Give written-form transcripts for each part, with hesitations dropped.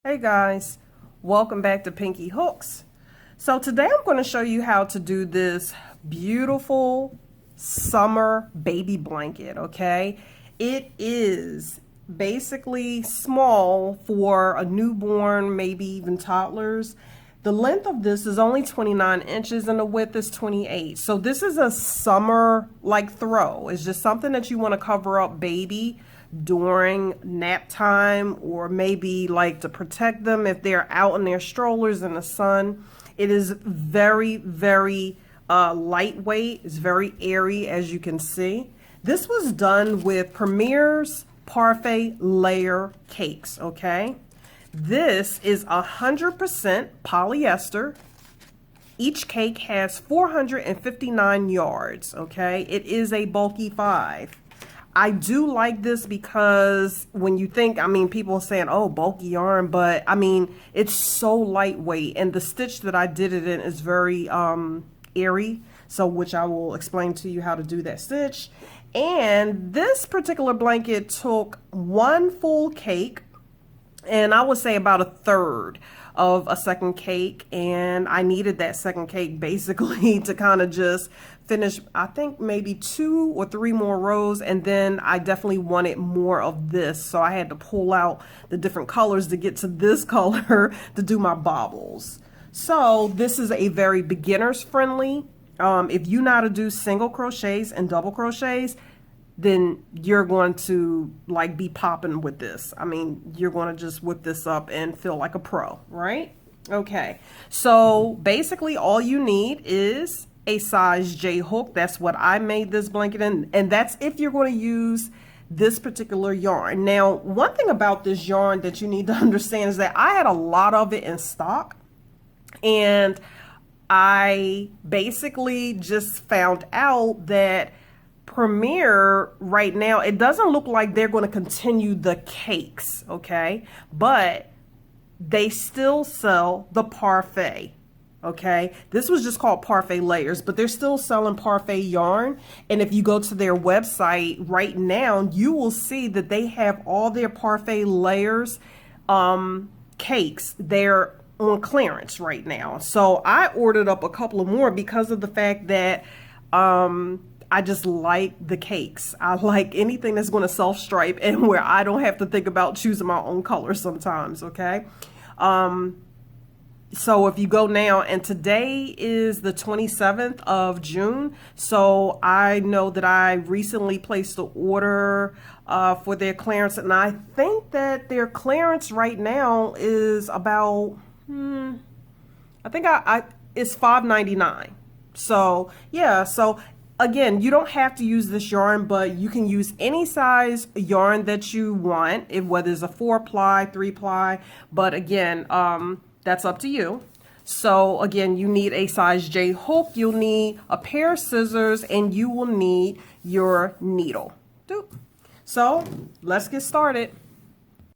Hey guys, welcome back to Pinky Hooks. So today I'm going to show you how to do this beautiful summer baby blanket, okay? It is basically small for a newborn, maybe even toddlers. The length of this is only 29 inches and the width is 28. So this is a summer like throw. It's just something that you want to cover up baby during nap time, or maybe like to protect them if they're out in their strollers in the sun. It is very lightweight. It's very airy, as you can see. This was done with Premier's Parfait Layer Cakes, okay? This is 100% polyester. Each cake has 459 yards, okay? It is a bulky 5. I do like this because when you think, people are saying, oh, bulky yarn, but it's so lightweight, and the stitch that I did it in is very airy, so which I will explain to you how to do that stitch. And this particular blanket took one full cake, and I would say about a third of a second cake, and I needed that second cake basically to kind of just finish, I think maybe 2 or 3 more rows, and then I definitely wanted more of this, so I had to pull out the different colors to get to this color to do my baubles. So this is a very beginners friendly. If you know how to do single crochets and double crochets, then you're going to like be popping with this. You're going to just whip this up and feel like a pro, right? Okay, so basically all you need is a size J hook. That's what I made this blanket in, and that's if you're going to use this particular yarn. Now, one thing about this yarn that you need to understand is that I had a lot of it in stock, and I basically just found out that Premier right now, it doesn't look like they're going to continue the cakes, okay? But they still sell the parfait, okay? This was just called parfait layers, but they're still selling parfait yarn. And if you go to their website right now, you will see that they have all their parfait layers cakes. They're on clearance right now. So I ordered up a couple of more because of the fact that I just like the cakes. I like anything that's going to self-stripe and where I don't have to think about choosing my own color sometimes, okay? So if you go now, and today is the 27th of June, so I know that I recently placed the order for their clearance, and I think that their clearance right now is about, I think it's $5.99. So yeah, so again, you don't have to use this yarn, but you can use any size yarn that you want, whether it's a 4-ply, 3-ply, but again, that's up to you. So again, you need a size J hook, you'll need a pair of scissors, and you will need your needle. So let's get started.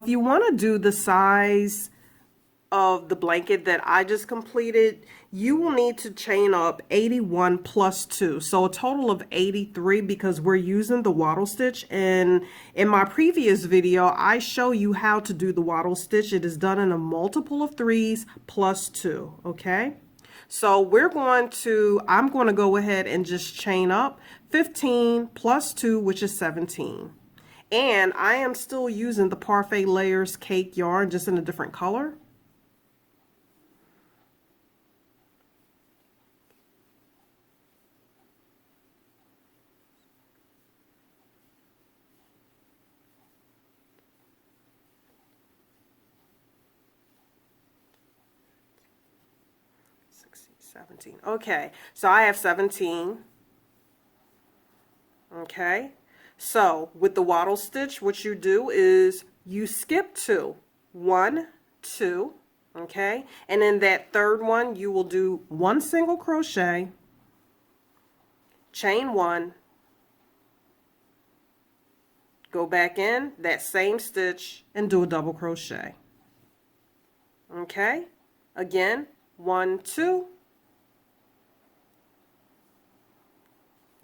If you want to do the size of the blanket that I just completed, you will need to chain up 81 plus 2, so a total of 83, because we're using the wattle stitch. And in my previous video I show you how to do the wattle stitch. It is done in a multiple of 3s plus 2, okay? So I'm going to go ahead and just chain up 15 plus 2, which is 17. And I am still using the Parfait Layers cake yarn, just in a different color. Okay, so I have 17. Okay, so with the wattle stitch, what you do is you skip 2, 1, 2, okay, and in that third one you will do 1 single crochet, chain 1, go back in that same stitch and do a double crochet. Okay, again, 1, 2,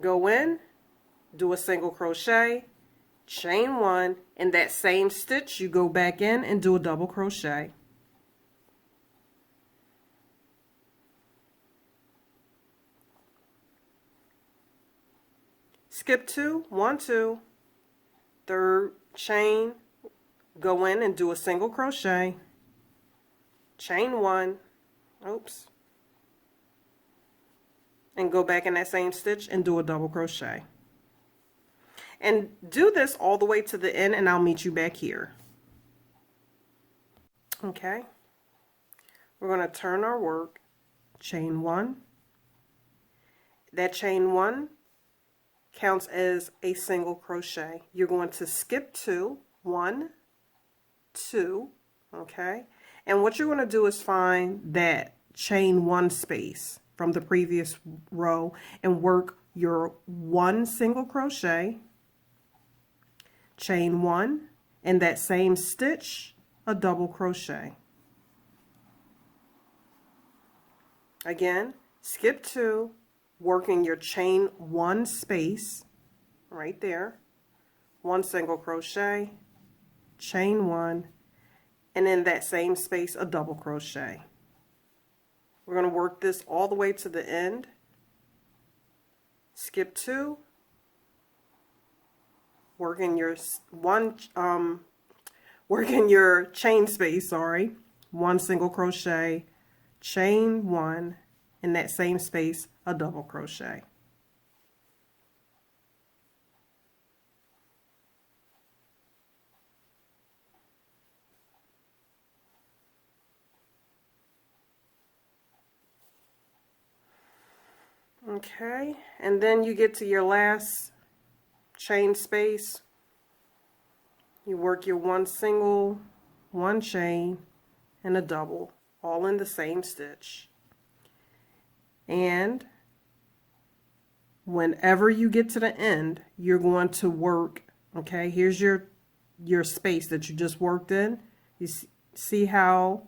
go in, do a single crochet, chain 1, in that same stitch you go back in and do a double crochet. skip 2, 1, 2, third chain, go in and do a single crochet, chain 1, oops, and go back in that same stitch and do a double crochet. And do this all the way to the end, and I'll meet you back here. Okay, we're going to turn our work, chain 1. That chain 1 counts as a single crochet. You're going to skip 2, 1, 2, okay? And what you're going to do is find that chain 1 space from the previous row and work your 1 single crochet, chain 1, in that same stitch, a double crochet. Again, skip 2, working your chain 1 space right there, 1 single crochet, chain 1, and in that same space a double crochet. We're going to work this all the way to the end. Skip 2, working your chain space, 1 single crochet, chain 1, in that same space a double crochet. Okay, and then you get to your last chain space. You work your 1 single, 1 chain, and a double, all in the same stitch. And whenever you get to the end, you're going to work, okay, here's your space that you just worked in. You see how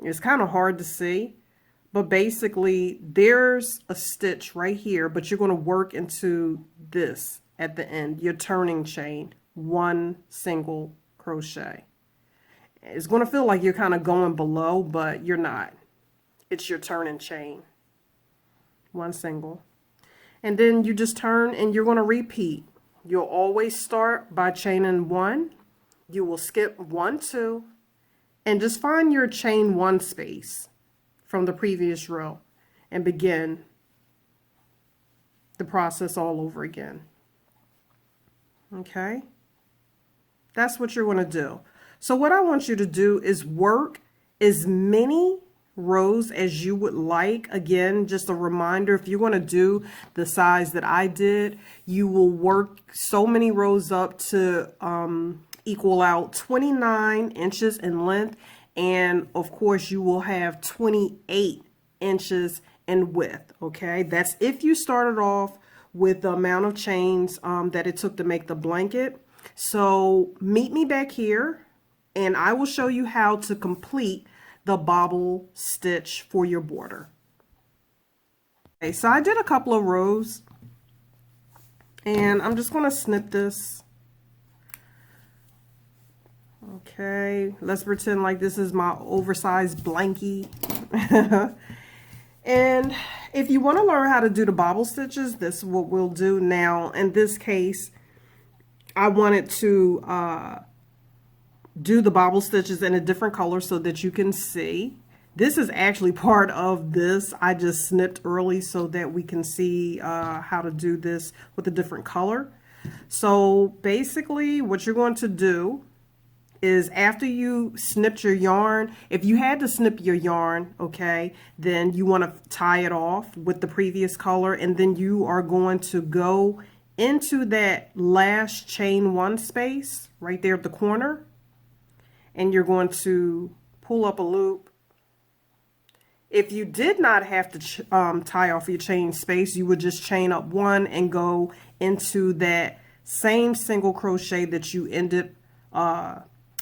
it's kind of hard to see, but basically there's a stitch right here, but you're going to work into this at the end, your turning chain, 1 single crochet. It's going to feel like you're kind of going below, but you're not. It's your turning chain, 1 single. And then you just turn and you're going to repeat. You'll always start by chaining 1. You will skip 1, 2, and just find your chain 1 space from the previous row and begin the process all over again. Okay, that's what you're going to do. So what I want you to do is work as many rows as you would like. Again, just a reminder, if you're going to do the size that I did, you will work so many rows up to equal out 29 inches in length, and of course you will have 28 inches in width. Okay, that's if you started off with the amount of chains that it took to make the blanket. So meet me back here and I will show you how to complete the bobble stitch for your border. Okay, so I did a couple of rows and I'm just going to snip this. Okay, let's pretend like this is my oversized blankie. And if you want to learn how to do the bobble stitches, this is what we'll do. Now in this case, I wanted to do the bobble stitches in a different color so that you can see. This is actually part of this. I just snipped early so that we can see how to do this with a different color. So basically what you're going to do is after you snipped your yarn, if you had to snip your yarn, okay, then you want to tie it off with the previous color, and then you are going to go into that last chain 1 space right there at the corner, and you're going to pull up a loop. If you did not have to tie off your chain space, you would just chain up 1 and go into that same single crochet that you ended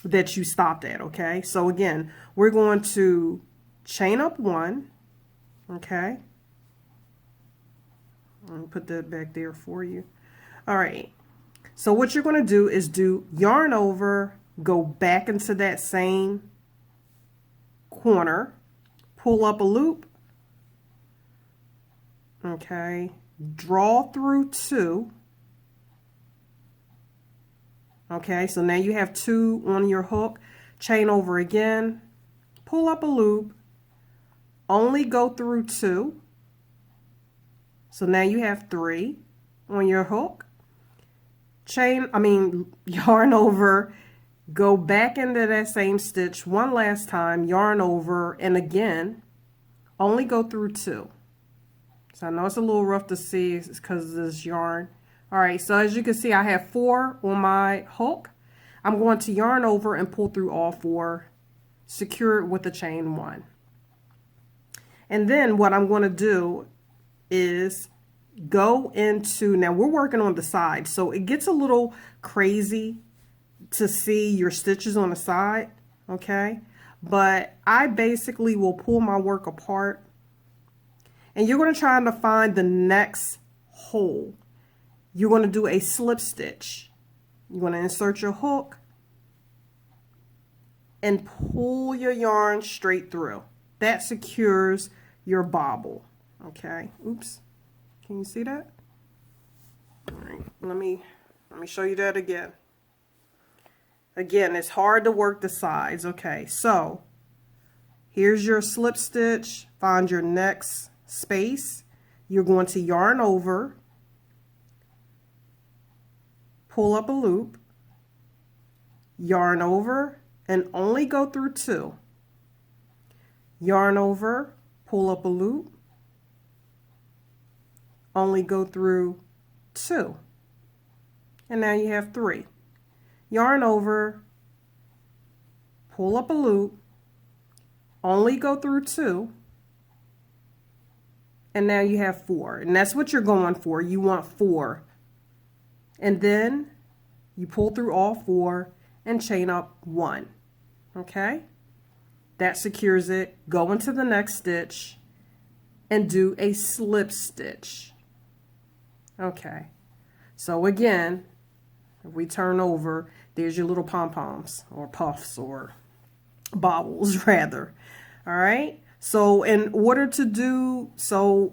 that you stopped at. Okay, so again, we're going to chain up 1. Okay, let me put that back there for you. All right, so what you're going to do is do yarn over, go back into that same corner, pull up a loop, okay, draw through 2, Okay, so now you have 2 on your hook. Chain over again, pull up a loop, only go through 2. So now you have 3 on your hook. Yarn over, go back into that same stitch one last time, yarn over, and again, only go through 2. So I know it's a little rough to see, it's because of this yarn. All right, so as you can see, I have 4 on my hook. I'm going to yarn over and pull through all 4, secure it with a chain 1. And then what I'm going to do is go into, now we're working on the side, so it gets a little crazy to see your stitches on the side, okay? But I basically will pull my work apart, and you're going to try to find the next hole. You're going to do a slip stitch. You're going to insert your hook and pull your yarn straight through. That secures your bobble, okay? Oops. Can you see that? All right, let me show you that again. Again, it's hard to work the sides. Okay, so here's your slip stitch. Find your next space. You're going to yarn over, pull up a loop, yarn over, and only go through 2. Yarn over, pull up a loop, only go through 2. And now you have 3. Yarn over, pull up a loop, only go through 2, and now you have 4. And that's what you're going for. You want 4. And then you pull through all 4 and chain up 1. Okay? That secures it. Go into the next stitch and do a slip stitch. Okay. So again, if we turn over, there's your little pom-poms or puffs or bobbles rather. All right. So in order to do the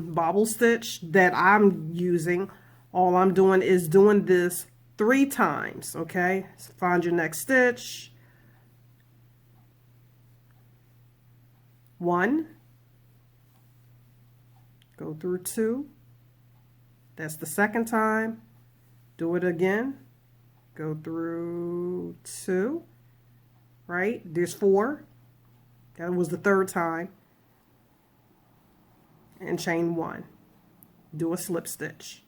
bobble stitch that I'm using, all I'm doing is doing this 3 times. Okay. So find your next stitch. 1, go through 2. That's the second time. Do it again. Go through 2. Right? There's 4. That was the third time. And chain 1. Do a slip stitch.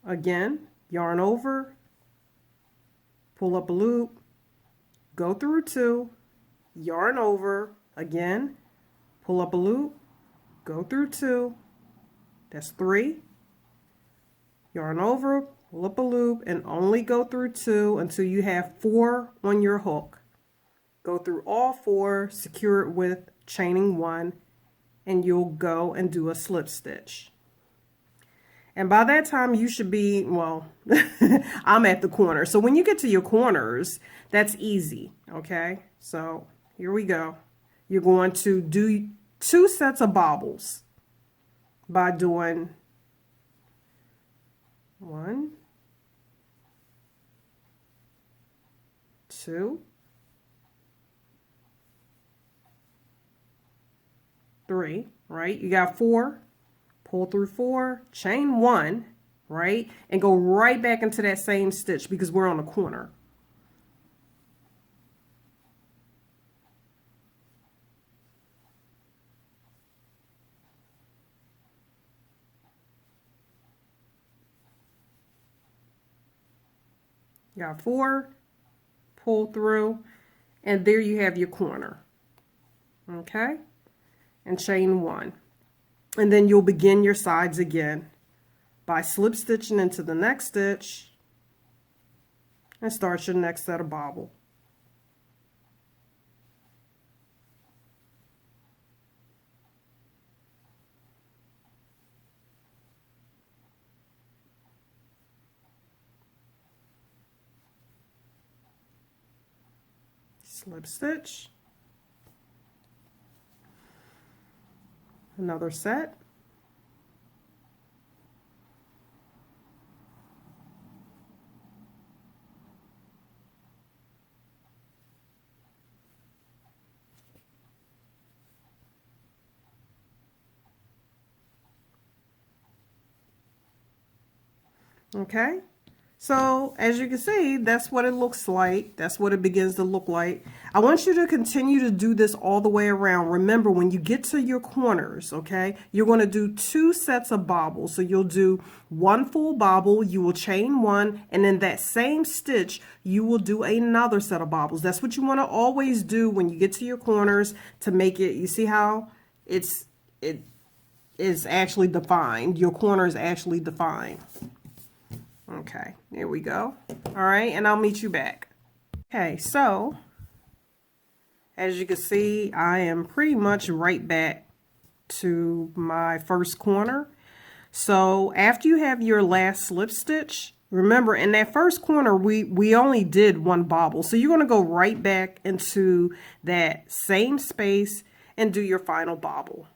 Again, yarn over, pull up a loop, go through 2, yarn over, again, pull up a loop, go through 2, that's 3, yarn over, pull up a loop, and only go through 2 until you have 4 on your hook. Go through all 4, secure it with chaining 1, and you'll go and do a slip stitch. And by that time you should be, well, I'm at the corner. So when you get to your corners, that's easy, okay? So here we go. You're going to do 2 sets of bobbles by doing 1, 2, 3, right? You got 4. Pull through 4, chain 1, right? And go right back into that same stitch because we're on a corner. You got 4, pull through, and there you have your corner. Okay? And chain 1. And then you'll begin your sides again by slip stitching into the next stitch and start your next set of bobble. Slip stitch, another set, Okay. So as you can see, that's what it looks like. That's what it begins to look like. I want you to continue to do this all the way around. Remember, when you get to your corners, okay, you're going to do 2 sets of bobbles. So you'll do 1 full bobble, you will chain 1, and then that same stitch, you will do another set of bobbles. That's what you want to always do when you get to your corners to make it, you see how it is actually defined. Your corner is actually defined. Okay, there we go. All right, and I'll meet you back. Okay, so as you can see, I am pretty much right back to my first corner. So after you have your last slip stitch, remember in that first corner, we only did 1 bobble. So you're gonna go right back into that same space and do your final bobble.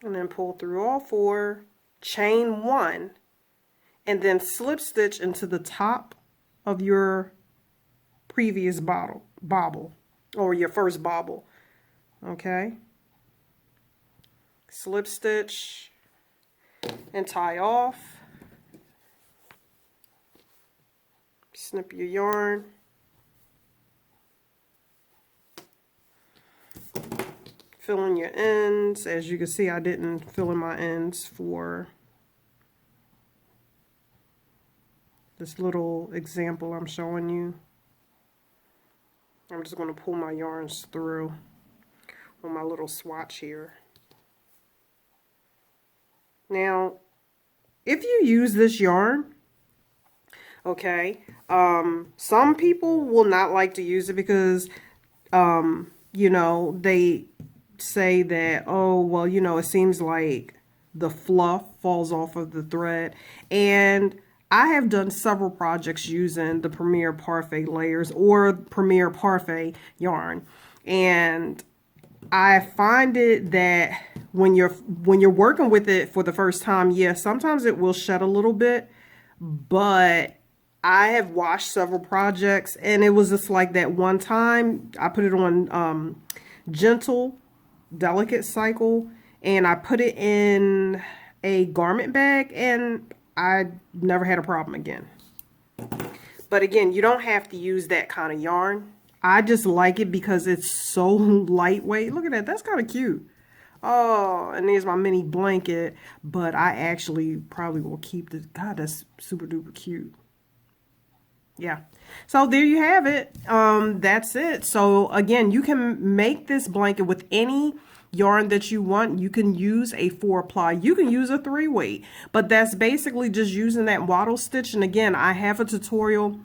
And then pull through all 4, chain 1, and then slip stitch into the top of your previous bobble or your first bobble. Okay, slip stitch and tie off. Snip your yarn. Fill in your ends. As you can see, I didn't fill in my ends for this little example I'm showing you. I'm just going to pull my yarns through on my little swatch here. Now, if you use this yarn, okay, some people will not like to use it because, you know, they say that, oh, well, you know, it seems like the fluff falls off of the thread. And I have done several projects using the Premier Parfait layers or Premier Parfait yarn, and I find it that when you're working with it for the first time, yes, sometimes it will shed a little bit, but I have washed several projects and it was just like that one time I put it on gentle delicate cycle and I put it in a garment bag and I never had a problem again. But again, you don't have to use that kind of yarn. I just like it because it's so lightweight. Look at that. That's kind of cute. Oh, and there's my mini blanket. But I actually probably will keep this. God, that's super duper cute. Yeah. So there you have it. That's it. So again, you can make this blanket with any yarn that you want. You can use a 4-ply, you can use a 3-weight, but that's basically just using that wattle stitch. And again, I have a tutorial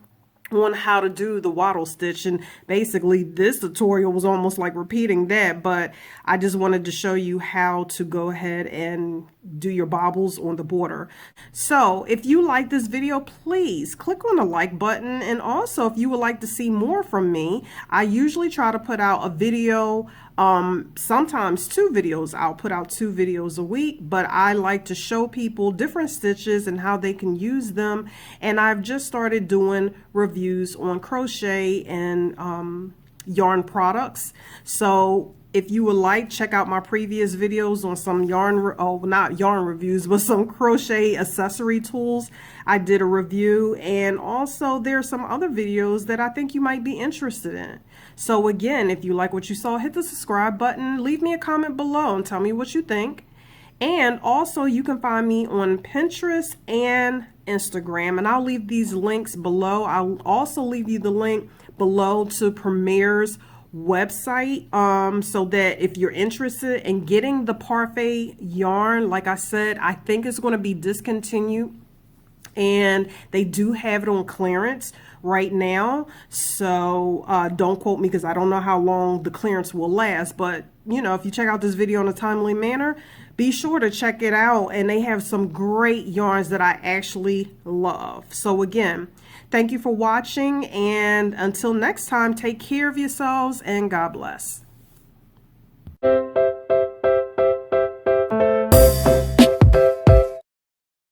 on how to do the wattle stitch, and basically this tutorial was almost like repeating that, but I just wanted to show you how to go ahead and do your bobbles on the border. So if you like this video, please click on the like button, and also if you would like to see more from me, I usually try to put out a video, sometimes 2 videos. I'll put out 2 videos a week, but I like to show people different stitches and how they can use them. And I've just started doing reviews on crochet and yarn products. So if you would like, check out my previous videos on some yarn, not yarn reviews, but some crochet accessory tools. I did a review, and also there are some other videos that I think you might be interested in. So again, if you like what you saw, hit the subscribe button, leave me a comment below and tell me what you think. And also you can find me on Pinterest and Instagram, and I'll leave these links below. I'll also leave you the link below to Premier's website, so that if you're interested in getting the Parfait yarn, like I said, I think it's going to be discontinued, and they do have it on clearance right now. So don't quote me because I don't know how long the clearance will last, but you know, if you check out this video in a timely manner, be sure to check it out. And they have some great yarns that I actually love. So again, thank you for watching, and until next time, take care of yourselves and God bless.